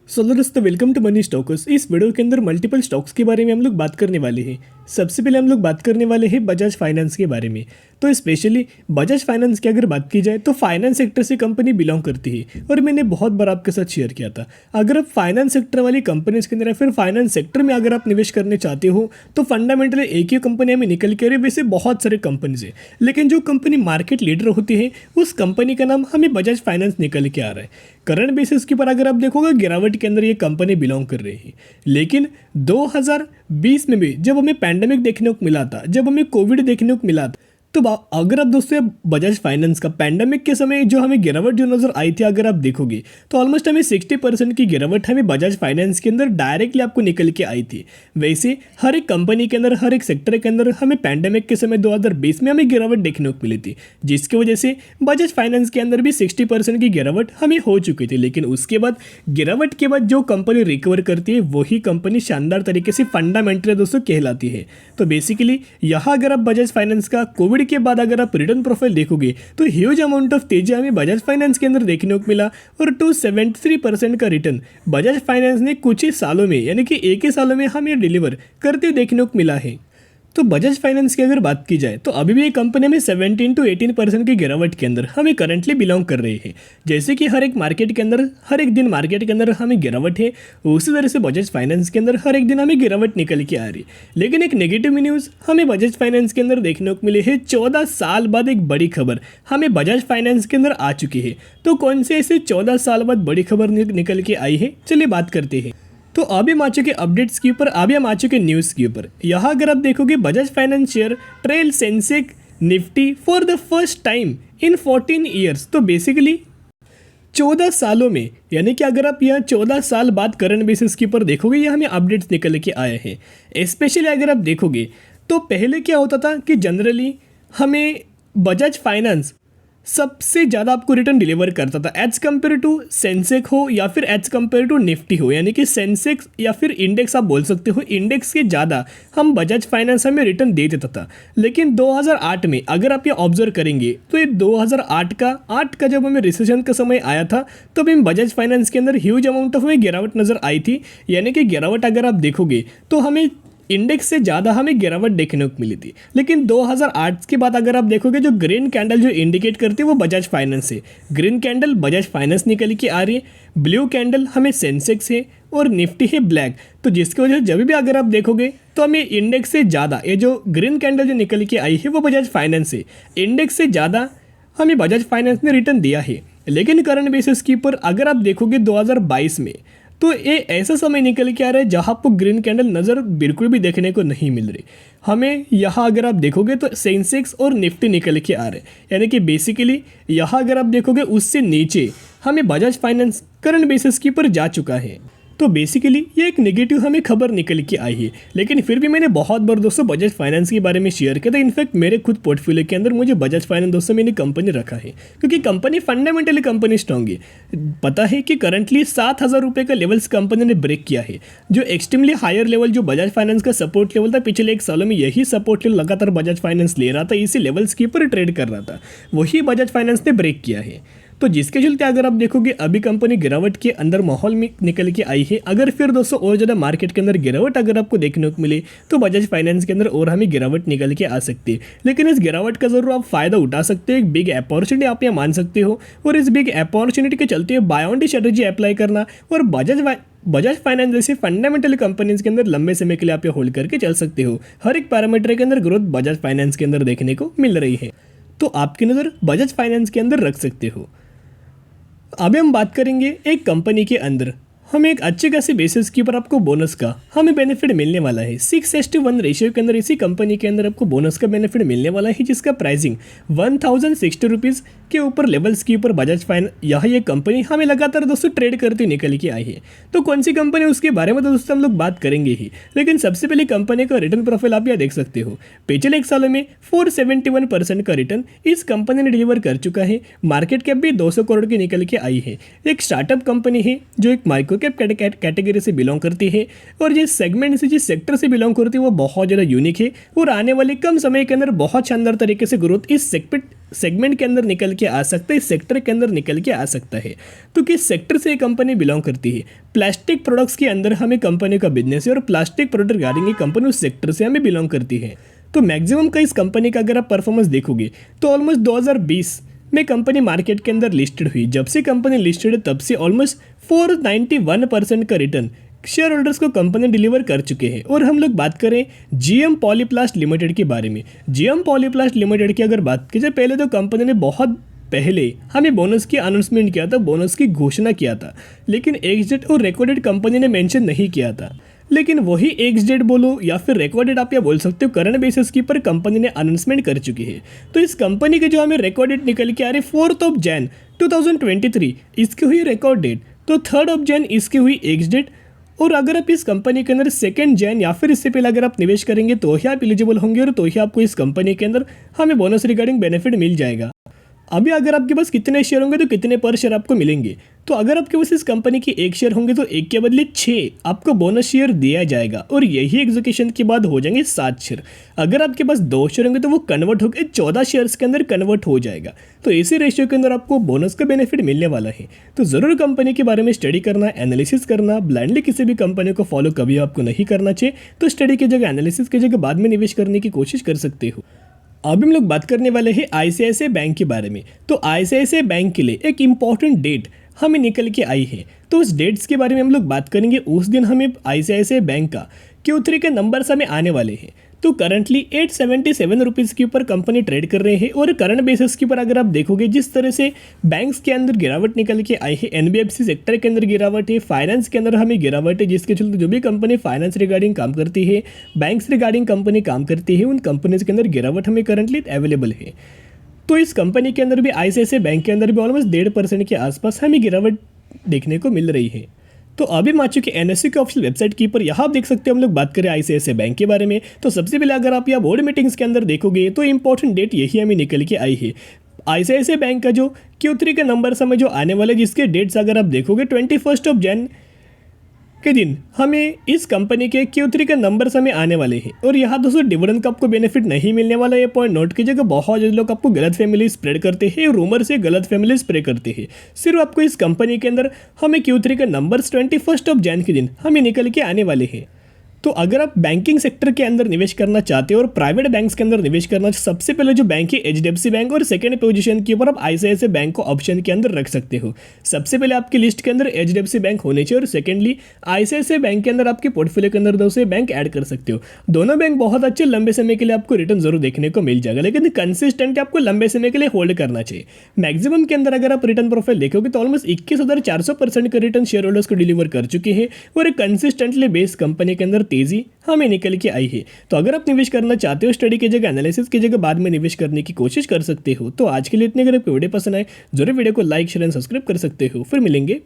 Solo दोस्तों, welcome to money stalkers. इस video के अंदर मल्टीपल स्टॉक्स के बारे में हम लोग बात करने वाले हैं। सबसे पहले हम लोग बात करने वाले हैं बजाज फाइनेंस के बारे में। तो स्पेशली बजाज फाइनेंस की अगर बात की जाए तो फाइनेंस सेक्टर से कंपनी बिलोंग करती है और मैंने बहुत बार आपके साथ शेयर किया था। अगर आप फाइनेंस सेक्टर वाली कंपनीज के अंदर या फिर फाइनेंस सेक्टर में अगर आप निवेश करने चाहते हो तो फंडामेंटली एक ही कंपनी हमें निकल के आ रही है। वैसे बहुत सारे कंपनीज है, लेकिन जो कंपनी मार्केट लीडर होती है उस कंपनी का नाम हमें बजाज फाइनेंस निकल के आ रहा है। करंट बेसिस के ऊपर अगर आप देखोगे गिरावट के अंदर ये कंपनी बिलोंग कर रही है, लेकिन 2020 में भी जब हमें पैंडेमिक देखने को मिला था, जब हमें कोविड देखने को मिला था, तो अगर आप दोस्तों बजाज फाइनेंस का पैंडेमिक के समय जो हमें गिरावट जो नजर आई थी अगर आप देखोगे तो ऑलमोस्ट हमें 60% की गिरावट हमें बजाज फाइनेंस के अंदर डायरेक्टली आपको निकल के आई थी। वैसे हर एक कंपनी के अंदर, हर एक सेक्टर के अंदर हमें पैंडेमिक के समय 2020 में हमें गिरावट देखने को मिली थी, जिसकी वजह से बजाज फाइनेंस के अंदर भी 60% की गिरावट हमें हो चुकी थी। लेकिन उसके बाद गिरावट के बाद जो कंपनी रिकवर करती है वही कंपनी शानदार तरीके से फंडामेंटल दोस्तों कहलाती है। तो बेसिकली यहाँ अगर आप बजाज फाइनेंस का कोविड के बाद अगर आप रिटर्न प्रोफाइल देखोगे तो ह्यूज अमाउंट ऑफ तेजी हमें बजाज फाइनेंस के अंदर देखने को मिला और 273% का रिटर्न बजाज फाइनेंस ने कुछ ही सालों में, यानी कि एक ही सालों में हमें डिलीवर करते हुए देखने को मिला है। तो बजाज फाइनेंस की अगर बात की जाए तो अभी भी ये कंपनी में 17 to 18% की गिरावट के अंदर हमें करंटली बिलोंग कर रही है। जैसे कि हर एक मार्केट के अंदर, हर एक दिन मार्केट के अंदर हमें गिरावट है, उसी तरह से बजाज फाइनेंस के अंदर हर एक दिन हमें गिरावट निकल के आ रही। लेकिन एक नेगेटिव न्यूज़ हमें बजाज फाइनेंस के अंदर देखने को मिली है। 14 साल बाद एक बड़ी खबर हमें बजाज फाइनेंस के अंदर आ चुकी है। तो कौन से ऐसे 14 साल बाद बड़ी खबर निकल के आई है, चलिए बात करते हैं। तो अभी हम आ चुके अपडेट्स के ऊपर, अभी हम आ चुके न्यूज़ के ऊपर। यहाँ अगर आप देखोगे Bajaj finance share trail Sensex Nifty for the first time in 14 years. तो बेसिकली 14 सालों में, यानी कि अगर आप यहाँ 14 साल बाद करंट बेसिस के ऊपर देखोगे ये हमें अपडेट्स निकल के आए हैं। स्पेशली अगर आप देखोगे तो पहले क्या होता था कि जनरली हमें बजाज फाइनेंस सबसे ज़्यादा आपको रिटर्न डिलीवर करता था एज कम्पेयर टू सेंसेक्स हो या फिर एज कम्पेयर टू निफ्टी हो, यानी कि सेंसेक्स या फिर इंडेक्स आप बोल सकते हो, इंडेक्स के ज़्यादा हम बजाज फाइनेंस हमें रिटर्न दे देता था। लेकिन 2008 में अगर आप ये ऑब्जर्व करेंगे तो ये 2008 का जब हमें रिसेशन का समय आया था तब हमें बजाज फाइनेंस के अंदर ह्यूज अमाउंट ऑफ हमें गिरावट नज़र आई थी। यानी कि गिरावट अगर आप देखोगे तो हमें इंडेक्स से ज़्यादा हमें गिरावट देखने को मिली थी। लेकिन 2008 के बाद अगर आप देखोगे जो ग्रीन कैंडल जो इंडिकेट करती है वो बजाज फाइनेंस है। ग्रीन कैंडल बजाज फाइनेंस निकल के आ रही है, ब्लू कैंडल हमें सेंसेक्स है और निफ्टी है ब्लैक। तो जिसकी वजह से जब भी अगर आप देखोगे तो हमें इंडेक्स से ज़्यादा ये जो ग्रीन कैंडल जो निकल के आई है वो बजाज फाइनेंस है। इंडेक्स से ज़्यादा हमें बजाज फाइनेंस ने रिटर्न दिया है। लेकिन करंट बेसिस के ऊपर अगर आप देखोगे 2022 में तो ये ऐसा समय निकल के आ रहा है जहाँ आपको ग्रीन कैंडल नज़र बिल्कुल भी देखने को नहीं मिल रही। हमें यहाँ अगर आप देखोगे तो सेंसेक्स और निफ्टी निकल के आ रहे हैं, यानी कि बेसिकली यहाँ अगर आप देखोगे उससे नीचे हमें बजाज फाइनेंस करंट बेसिस के ऊपर जा चुका है। तो बेसिकली ये एक नेगेटिव हमें खबर निकल के आई है। लेकिन फिर भी मैंने बहुत बार दोस्तों बजाज फाइनेंस के बारे में शेयर किया था। इनफैक्ट मेरे खुद पोर्टफोलियो के अंदर मुझे बजाज फाइनेंस दोस्तों मैंने कंपनी रखा है, क्योंकि कंपनी फंडामेंटली कंपनी स्ट्रॉन्ग है। पता है कि करंटली 7,000 रुपये का लेवल्स कंपनी ने ब्रेक किया है, जो एक्सट्रीमली हायर लेवल जो बजाज फाइनेंस का सपोर्ट लेवल था। पिछले एक सालों में यही सपोर्ट लेवल लगातार बजाज फाइनेंस ले रहा था, इसी लेवल्स के ऊपर ट्रेड कर रहा था, वही बजाज फाइनेंस ने ब्रेक किया है। तो जिसके चलते अगर आप देखोगे अभी कंपनी गिरावट के अंदर माहौल में निकल के आई है। अगर फिर दोस्तों और ज़्यादा मार्केट के अंदर गिरावट अगर आपको देखने को मिले तो बजाज फाइनेंस के अंदर और हमें गिरावट निकल के आ सकती है। लेकिन इस गिरावट का ज़रूर आप फ़ायदा उठा सकते हो, एक बिग अपॉर्चुनिटी आप यहाँ मान सकते हो। और इस बिग अपॉर्चुनिटी के चलते buy on the strategy apply करना और बजाज फाइनेंस जैसे फंडामेंटल कंपनीज के अंदर लंबे समय के लिए आप होल्ड करके चल सकते हो। हर एक पैरामीटर के अंदर ग्रोथ बजाज फाइनेंस के अंदर देखने को मिल रही है, तो आपकी नज़र बजाज फाइनेंस के अंदर रख सकते हो। अभी हम बात करेंगे एक कंपनी के अंदर हमें एक अच्छे खासे बेसिस के ऊपर आपको बोनस का हमें बेनिफिट मिलने वाला है। 6:1 रेशियो के अंदर इसी कंपनी के अंदर आपको बोनस का बेनिफिट मिलने वाला है, जिसका प्राइसिंग 1060 रुपीज़ के ऊपर लेवल्स के ऊपर बजाज फाइनेंस यह ये कंपनी हमें लगातार दोस्तों ट्रेड करती निकल के आई है। तो कौन सी कंपनी उसके बारे में तो दोस्तों हम लोग बात करेंगे ही, लेकिन सबसे पहले कंपनी का रिटर्न प्रोफाइल आप यहाँ देख सकते हो। पिछले एक सालों में 471% का रिटर्न इस कंपनी ने डिलीवर कर चुका है। मार्केट कैप भी 200 करोड़ की निकल के आई है। एक स्टार्टअप कंपनी है जो एक माइक्रो कैप कैटेगरी से बिलोंग करती है और जिस सेगमेंट से जिस सेक्टर से बिलोंग करती है वो बहुत ज़्यादा यूनिक है और आने वाले कम समय के अंदर बहुत शानदार तरीके से ग्रोथ इस सेगमेंट के अंदर निकल के आ सकता है, इस सेक्टर के अंदर निकल के आ सकता है। तो किस सेक्टर से ये कंपनी बिलोंग करती है? प्लास्टिक प्रोडक्ट्स के अंदर हमें कंपनी का बिजनेस है और प्लास्टिक प्रोडक्ट रिगार्डिंग ये कंपनी उस सेक्टर से हमें बिलोंग करती है। तो मैक्सिमम का इस कंपनी का अगर आप परफॉर्मेंस देखोगे तो ऑलमोस्ट 2020 में कंपनी मार्केट के अंदर लिस्टेड हुई। जब से कंपनी लिस्टेड है तब से ऑलमोस्ट 491% का रिटर्न शेयर होल्डर्स को कंपनी डिलीवर कर चुके हैं। और हम लोग बात करें जीएम पॉलीप्लास्ट लिमिटेड के बारे में। जीएम पॉलीप्लास्ट लिमिटेड की अगर बात की जाए, पहले तो कंपनी ने बहुत पहले हमें बोनस की अनाउंसमेंट किया था, बोनस की घोषणा किया था, लेकिन एक्स डेट और रिकॉर्ड डेट कंपनी ने मेंशन नहीं किया था। लेकिन वही एक्स डेट बोलो या फिर रिकॉर्ड डेट आप या बोल सकते हो, करंट बेसिस की पर कंपनी ने अनाउंसमेंट कर चुकी है। तो इस कंपनी के जो हमें रिकॉर्ड डेट निकल के आ रही 4 जनवरी 2023 इसकी हुई रिकॉर्ड डेट, तो 3 जनवरी इसकी हुई एक्स डेट। और अगर आप इस कंपनी के अंदर 2 जनवरी या फिर इससे पहले अगर आप निवेश करेंगे तो ही आप एलिजिबल होंगे और तो ही आपको इस कंपनी के अंदर हमें बोनस रिगार्डिंग बेनिफिट मिल जाएगा। अभी अगर आपके पास कितने शेयर होंगे तो कितने पर शेयर आपको मिलेंगे, तो अगर आपके पास इस कंपनी के 1 शेयर होंगे तो 1 के बदले 6 आपको बोनस शेयर दिया जाएगा और यही एग्जीक्यूशन के बाद हो जाएंगे 7 शेयर। अगर आपके पास 2 शेयर होंगे तो वो कन्वर्ट होकर 14 शेयर्स के अंदर कन्वर्ट हो जाएगा। तो इसी रेशियो के अंदर आपको बोनस का बेनिफिट मिलने वाला है। तो ज़रूर कंपनी के बारे में स्टडी करना, एनालिसिस करना, ब्लाइंडली किसी भी कंपनी को फॉलो कभी आपको नहीं करना चाहिए। तो स्टडी की जगह, एनालिसिस की जगह बाद में निवेश करने की कोशिश कर सकते हो। अभी हम लोग बात करने वाले हैं आईसीआईसीआई बैंक के बारे में। तो आईसीआईसीआई बैंक के लिए एक इम्पॉर्टेंट डेट हमें निकल के आई है, तो उस डेट्स के बारे में हम लोग बात करेंगे। उस दिन हमें आईसीआईसीआई बैंक का Q3 के नंबर्स हमें आने वाले हैं। तो करंटली 877 रुपीज़ के ऊपर कंपनी ट्रेड कर रहे हैं और करंट बेसिस के ऊपर अगर आप देखोगे जिस तरह से बैंक्स के अंदर गिरावट निकल के आई है, एनबीएफसी सेक्टर के अंदर गिरावट है, फाइनेंस के अंदर हमें गिरावट है, जिसके चलते जो भी कंपनी फाइनेंस रिगार्डिंग काम करती है, बैंक्स रिगार्डिंग कंपनी काम करती है, उन कंपनीज के अंदर गिरावट हमें करंटली अवेलेबल है। तो इस कंपनी के अंदर भी, आईसीआईसीआई बैंक के अंदर भी ऑलमोस्ट 1.5% के आसपास हमें गिरावट देखने को मिल रही है। तो अभी हम आ चुके एनएससी के ऑफिशियल वेबसाइट की पर, यहाँ आप देख सकते हैं हम लोग बात करें आईसीआईसीआई बैंक के बारे में। तो सबसे पहले अगर आप यहाँ बोर्ड मीटिंग्स के अंदर देखोगे तो इंपॉर्टेंट डेट यही हमें निकल के आई है। आईसीआईसीआई बैंक का जो Q3 के नंबर समय जो आने वाले, जिसके डेट्स अगर आप देखोगे 21 जनवरी के दिन हमें इस कंपनी के Q3 के नंबर हमें आने वाले हैं। और यहाँ दोस्तों डिविडेंड का आपको बेनिफिट नहीं मिलने वाला, ये पॉइंट नोट कीजिएगा। बहुत ज़्यादा लोग आपको गलत फैमिली स्प्रेड करते हैं, रूमर से गलत फैमिली स्प्रेड करते हैं। सिर्फ आपको इस कंपनी के अंदर हमें Q3 के नंबर्स 21 जनवरी के दिन हमें निकल के आने वाले हैं। तो अगर आप बैंकिंग सेक्टर के अंदर निवेश करना चाहते हो और प्राइवेट बैंक्स के अंदर निवेश करना, सबसे पहले जो बैंक है एचडीएफसी बैंक, और सेकंड पोजीशन के ऊपर आप आईसीआईसीआई बैंक को ऑप्शन के अंदर रख सकते हो। सबसे पहले आपकी लिस्ट के अंदर एचडीएफसी बैंक होने चाहिए और सेकंडली आईसीआईसीआई बैंक के अंदर आपके पोर्टफोलियो के अंदर दूसरे बैंक ऐड कर सकते हो। दोनों बैंक बहुत अच्छे, लंबे समय के लिए आपको रिटर्न जरूर देखने को मिल जाएगा, लेकिन कंसिस्टेंट आपको लंबे समय के लिए होल्ड करना चाहिए। मैक्सिमम के अंदर अगर आप रिटर्न प्रोफाइल देखोगे तो ऑलमोस्ट 21,400% का रिटर्न शेयर होल्डर्स को डिलीवर कर चुके हैं और एक कंसिस्टेंटली बेस कंपनी के अंदर तेजी हमें निकल के आई है। तो अगर आप निवेश करना चाहते हो, स्टडी की जगह, एनालिसिस की जगह बाद में निवेश करने की कोशिश कर सकते हो। तो आज के लिए इतने, अगर आपको वीडियो पसंद आए जरूर वीडियो को लाइक, शेयर एंड सब्सक्राइब कर सकते हो। फिर मिलेंगे।